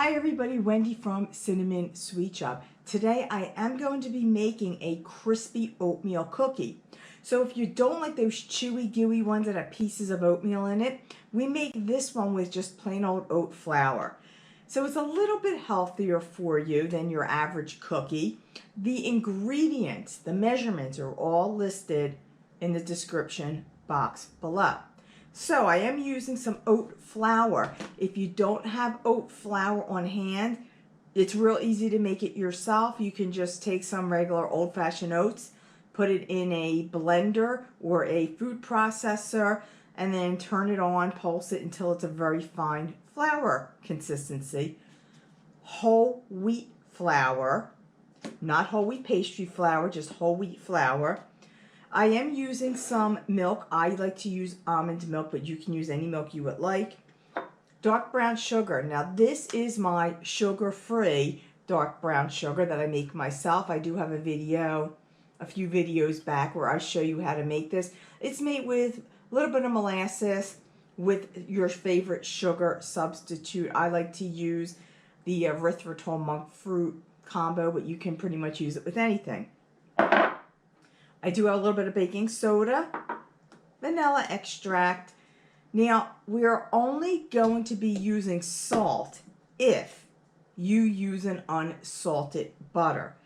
Hi everybody, Wendy from Cinnamon Sweet Shop. Today I am going to be making a crispy oatmeal cookie. So if you don't like those chewy, gooey ones that have pieces of oatmeal in it, we make this one with just plain old oat flour. So it's a little bit healthier for you than your average cookie. The ingredients, the measurements are all listed in the description box below. So I am using some oat flour. If you don't have oat flour on hand, it's real easy to make it yourself. You can just take some regular old-fashioned oats, put it in a blender or a food processor, and then turn it on, pulse it until it's a very fine flour consistency. Whole wheat flour, not whole wheat pastry flour, just whole wheat flour. I am using some milk. I like to use almond milk, but you can use any milk you would like. Dark brown sugar. Now this is my sugar-free dark brown sugar that I make myself. I do have a video, a few videos back where I show you how to make this. It's made with a little bit of molasses with your favorite sugar substitute. I like to use the erythritol monk fruit combo, but you can pretty much use it with anything. I do have a little bit of baking soda, vanilla extract. Now, we're only going to be using salt if you use an unsalted butter.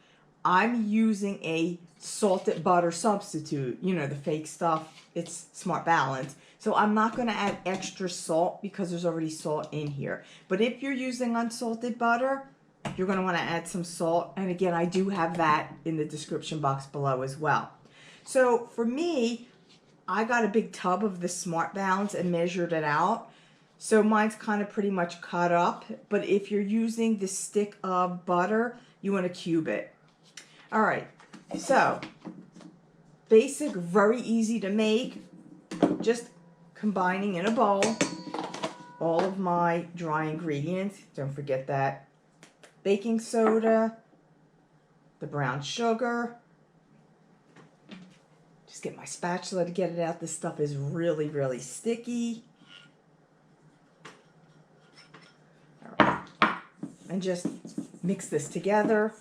I'm using a salted butter substitute, you know, the fake stuff. It's Smart Balance. So I'm not going to add extra salt because there's already salt in here. But if you're using unsalted butter, you're going to want to add some salt. And again, I do have that in the description box below as well. So for me, I got a big tub of the Smart Balance and measured it out. So mine's kind of pretty much cut up. But if you're using the stick of butter, you want to cube it. All right, so basic, very easy to make. Just combining in a bowl all of my dry ingredients. Don't forget that. Baking soda, the brown sugar. Just get my spatula to get it out. This stuff is really, really sticky. All right. And just mix this together.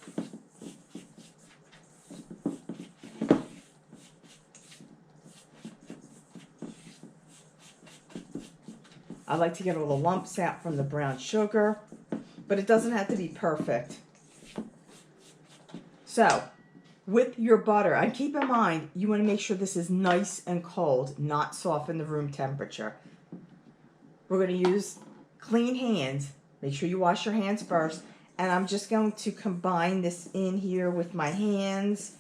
I like to get all the lumps out from the brown sugar, but it doesn't have to be perfect. So, with your butter, and keep in mind, you want to make sure this is nice and cold, not soft in the room temperature. We're going to use clean hands. Make sure you wash your hands first. And I'm just going to combine this in here with my hands,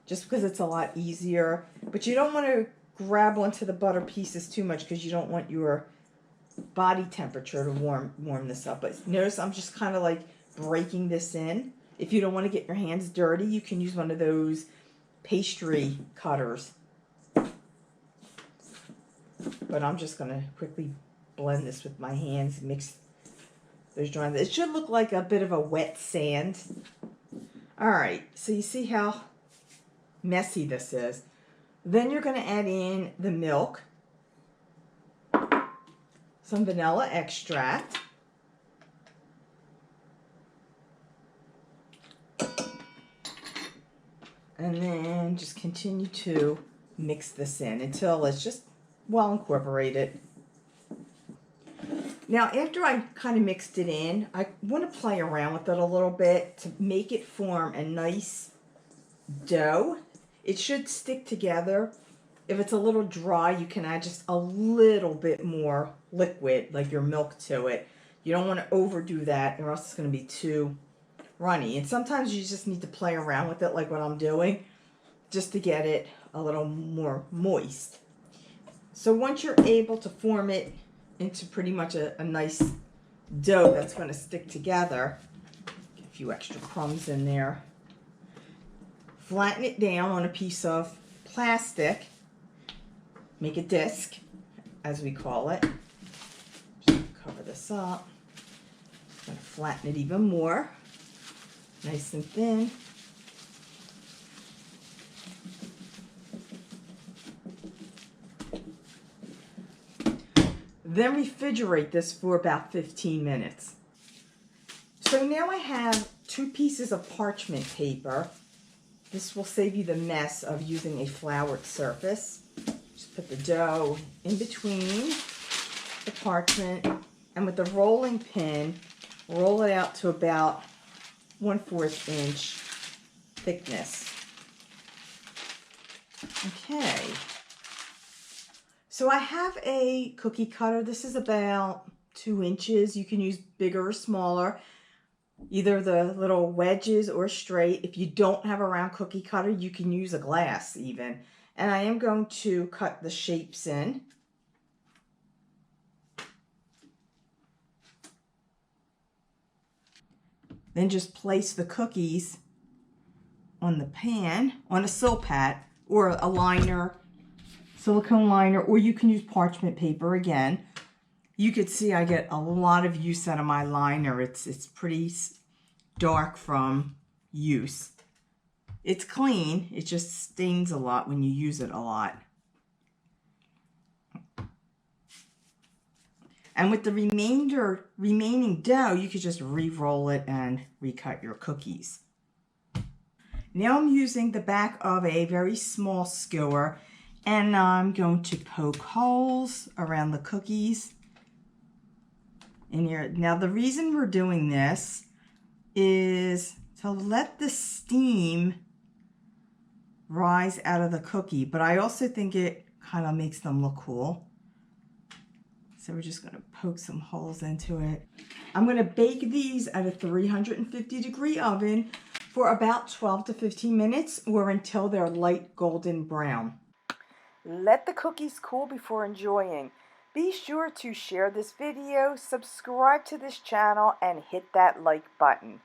just because it's a lot easier. But you don't want to grab onto the butter pieces too much because you don't want your body temperature to warm this up. But notice I'm just kind of like breaking this in. If you don't want to get your hands dirty, you can use one of those pastry cutters. But I'm just going to quickly blend this with my hands, mix those dry. It should look like a bit of a wet sand. All right, so you see how messy this is. Then you're going to add in the milk, some vanilla extract, and then just continue to mix this in until it's just well incorporated. Now, after I kind of mixed it in, I want to play around with it a little bit to make it form a nice dough. It should stick together. If it's a little dry, you can add just a little bit more liquid, like your milk, to it. You don't want to overdo that or else it's going to be too runny. And sometimes you just need to play around with it like what I'm doing just to get it a little more moist. So once you're able to form it into pretty much a nice dough that's going to stick together, get a few extra crumbs in there, flatten it down on a piece of plastic, make a disc as we call it. Just cover this up. I'm going to flatten it even more. Nice and thin. Then refrigerate this for about 15 minutes. So now I have 2 pieces of parchment paper. This will save you the mess of using a floured surface. Just put the dough in between the parchment, and with the rolling pin, roll it out to about 1/4 inch thickness. Okay. So I have a cookie cutter. This is about 2 inches. You can use bigger or smaller, either the little wedges or straight. If you don't have a round cookie cutter, you can use a glass even. And I am going to cut the shapes in. Then just place the cookies on the pan, on a Silpat or a liner, silicone liner, or you can use parchment paper again. You could see I get a lot of use out of my liner. It's pretty dark from use. It's clean, it just stains a lot when you use it a lot. And with the remaining dough, you could just re-roll it and recut your cookies. Now I'm using the back of a very small skewer, and I'm going to poke holes around the cookies in here. Now the reason we're doing this is to let the steam rise out of the cookie, but I also think it kind of makes them look cool. So we're just going to poke some holes into it. I'm going to bake these at a 350-degree oven for about 12 to 15 minutes or until they're light golden brown. Let the cookies cool before enjoying. Be sure to share this video, subscribe to this channel, and hit that like button.